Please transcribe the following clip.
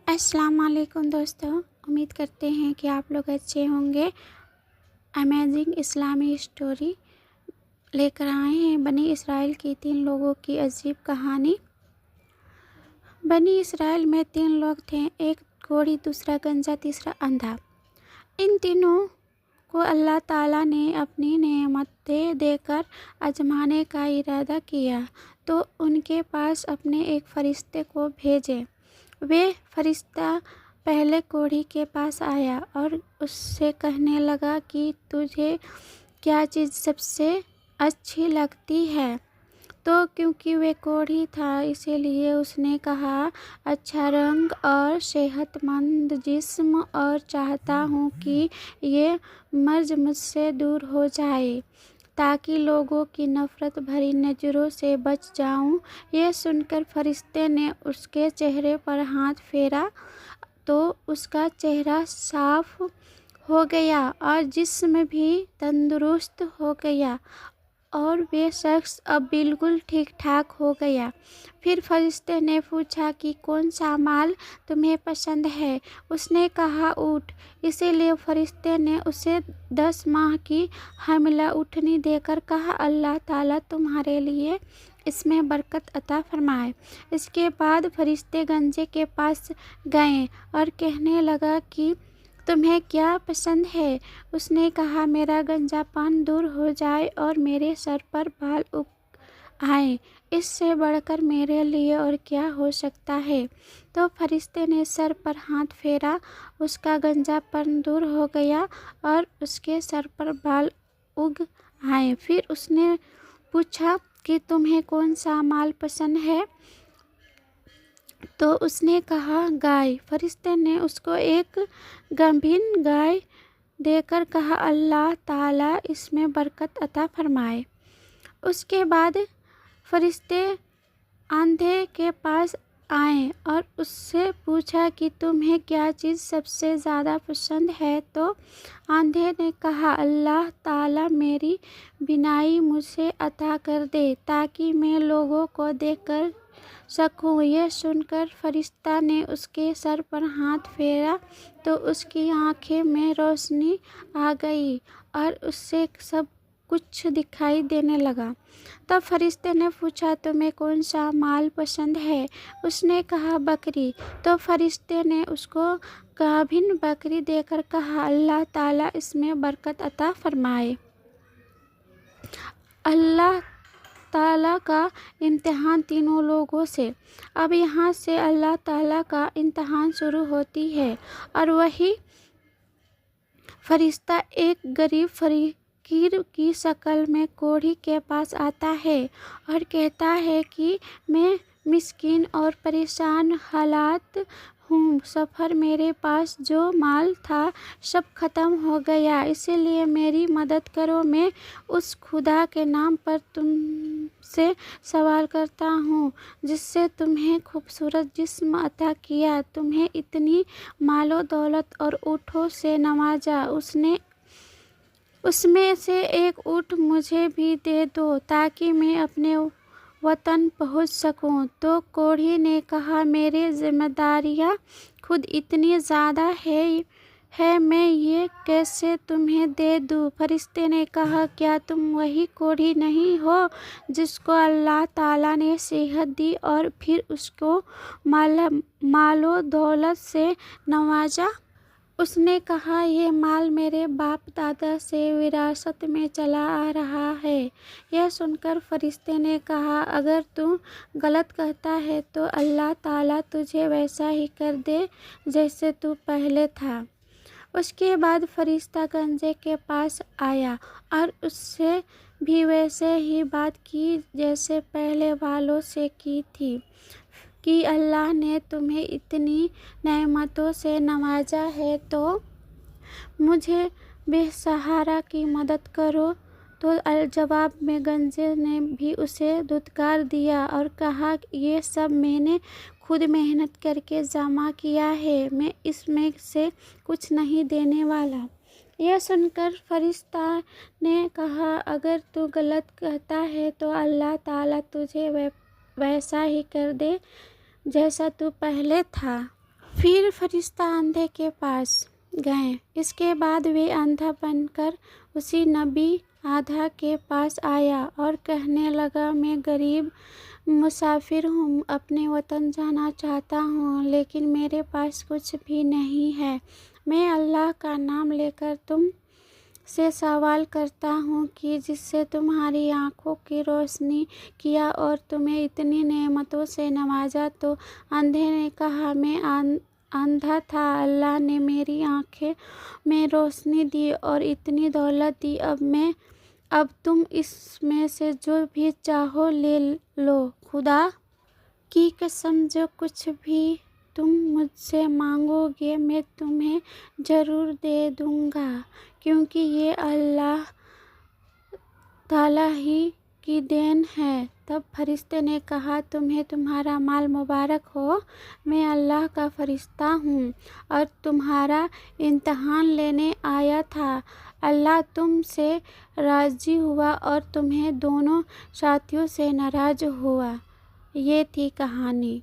अस्सलाम वालेकुम दोस्तों, उम्मीद करते हैं कि आप लोग अच्छे होंगे। अमेजिंग इस्लामी स्टोरी लेकर आए हैं बनी इसराइल की 3 लोगों की अजीब कहानी। बनी इसराइल में 3 लोग थे, एक कोढ़ी, दूसरा गंजा, तीसरा अंधा। इन तीनों को अल्लाह ताला ने अपनी नेमतें देकर आजमाने का इरादा किया तो उनके पास अपने एक फरिश्ते को भेजे। वे फरिश्ता पहले कोढ़ी के पास आया और उससे कहने लगा कि तुझे क्या चीज़ सबसे अच्छी लगती है। तो क्योंकि वे कोढ़ी था इसीलिए उसने कहा, अच्छा रंग और सेहतमंद जिस्म, और चाहता हूँ कि ये मर्ज मुझसे दूर हो जाए ताकि लोगों की नफ़रत भरी नज़रों से बच जाऊं। ये सुनकर फरिश्ते ने उसके चेहरे पर हाथ फेरा तो उसका चेहरा साफ हो गया और जिस्म भी तंदुरुस्त हो गया और वे शख्स अब बिल्कुल ठीक ठाक हो गया। फिर फरिश्ते ने पूछा कि कौन सा माल तुम्हें पसंद है। उसने कहा ऊँट। इसीलिए फरिश्ते ने उसे 10 माह की हामिला ऊँटनी देकर कहा, अल्लाह ताला तुम्हारे लिए इसमें बरकत अता फरमाए। इसके बाद फरिश्ते गंजे के पास गए और कहने लगा कि तुम्हें क्या पसंद है। उसने कहा, मेरा गंजापन दूर हो जाए और मेरे सर पर बाल उग आए, इससे बढ़कर मेरे लिए और क्या हो सकता है। तो फरिश्ते ने सर पर हाथ फेरा, उसका गंजापन दूर हो गया और उसके सर पर बाल उग आए। फिर उसने पूछा कि तुम्हें कौन सा माल पसंद है। तो उसने कहा, गाय। फरिश्ते ने उसको एक गाभिन गाय देकर कहा, अल्लाह ताला इसमें बरकत अता फरमाए। उसके बाद फरिश्ते अंधे के पास आए और उससे पूछा कि तुम्हें क्या चीज़ सबसे ज़्यादा पसंद है। तो अंधे ने कहा, अल्लाह ताला मेरी बीनाई मुझे अता कर दे ताकि मैं लोगों को देखकर सकूं। यह सुनकर फरिश्ता ने उसके सर पर हाथ फेरा तो उसकी आंखें में रोशनी आ गई और उससे सब कुछ दिखाई देने लगा। तब फरिश्ते ने पूछा, तुम्हें कौन सा माल पसंद है। उसने कहा, बकरी। तो फरिश्ते ने उसको गाभिन बकरी देकर कहा, अल्लाह ताला इसमें बरकत अता फरमाए। अल्लाह ताला का इम्तिहान तीनों लोगों से। अब यहाँ से अल्लाह ताला का इम्तिहान शुरू होती है और वही फरिश्ता एक गरीब फकीर की शक्ल में कोढ़ी के पास आता है और कहता है कि मैं मिस्कीन और परेशान हालात हूँ। सफ़र मेरे पास जो माल था सब ख़त्म हो गया, इसीलिए मेरी मदद करो। मैं उस खुदा के नाम पर तुमसे सवाल करता हूँ जिससे तुम्हें खूबसूरत जिस्म अता किया, तुम्हें इतनी मालो दौलत और ऊँटों से नवाजा। उसमें से एक ऊँट मुझे भी दे दो ताकि मैं अपने वतन पहुंच सकूं। तो कोढ़ी ने कहा, मेरी जिम्मेदारियां खुद इतनी ज़्यादा है मैं ये कैसे तुम्हें दे दूं। फरिश्ते ने कहा, क्या तुम वही कोढ़ी नहीं हो जिसको अल्लाह ताला ने सेहत दी और फिर उसको मालो दौलत से नवाजा। उसने कहा, ये माल मेरे बाप दादा से विरासत में चला आ रहा है। यह सुनकर फरिश्ते ने कहा, अगर तू गलत कहता है तो अल्लाह ताला तुझे वैसा ही कर दे जैसे तू पहले था। उसके बाद फरिश्ता गंजे के पास आया और उससे भी वैसे ही बात की जैसे पहले वालों से की थी कि अल्लाह ने तुम्हें इतनी नेमतों से नवाजा है तो मुझे बेसहारा की मदद करो। तो जवाब में गंजे ने भी उसे धुतकार दिया और कहा, ये सब मैंने खुद मेहनत करके जमा किया है, मैं इसमें से कुछ नहीं देने वाला। यह सुनकर फरिश्ता ने कहा, अगर तू गलत कहता है तो अल्लाह ताला तुझे वैसा ही कर दे जैसा तू पहले था। پھر فرشتہ اندھے کے پاس گئے۔ اس کے بعد وہ اندھا بن کر اسی نبی آدھا کے پاس آیا اور کہنے لگا، میں غریب مسافر ہوں، اپنے وطن جانا چاہتا ہوں، لیکن میرے پاس کچھ بھی نہیں ہے۔ میں اللہ کا نام لے کر تم سے سوال کرتا ہوں کہ جس سے تمہاری آنکھوں کی روشنی کیا اور تمہیں اتنی نعمتوں سے نوازا۔ تو اندھے نے کہا، میں اندھا تھا، اللہ نے میری آنکھیں میں روشنی دی اور اتنی دولت دی، اب تم اس میں سے جو بھی چاہو لے لو۔ خدا کی قسم، جو کچھ بھی تم مجھ سے مانگو گے میں تمہیں ضرور دے دوں گا، کیونکہ یہ اللہ تعالیٰ ہی کی دین ہے۔ تب فرشتے نے کہا، تمہیں تمہارا مال مبارک ہو، میں اللہ کا فرشتہ ہوں اور تمہارا امتحان لینے آیا تھا۔ اللہ تم سے راضی ہوا اور تمہیں دونوں ساتھیوں سے ناراض ہوا۔ یہ تھی کہانی۔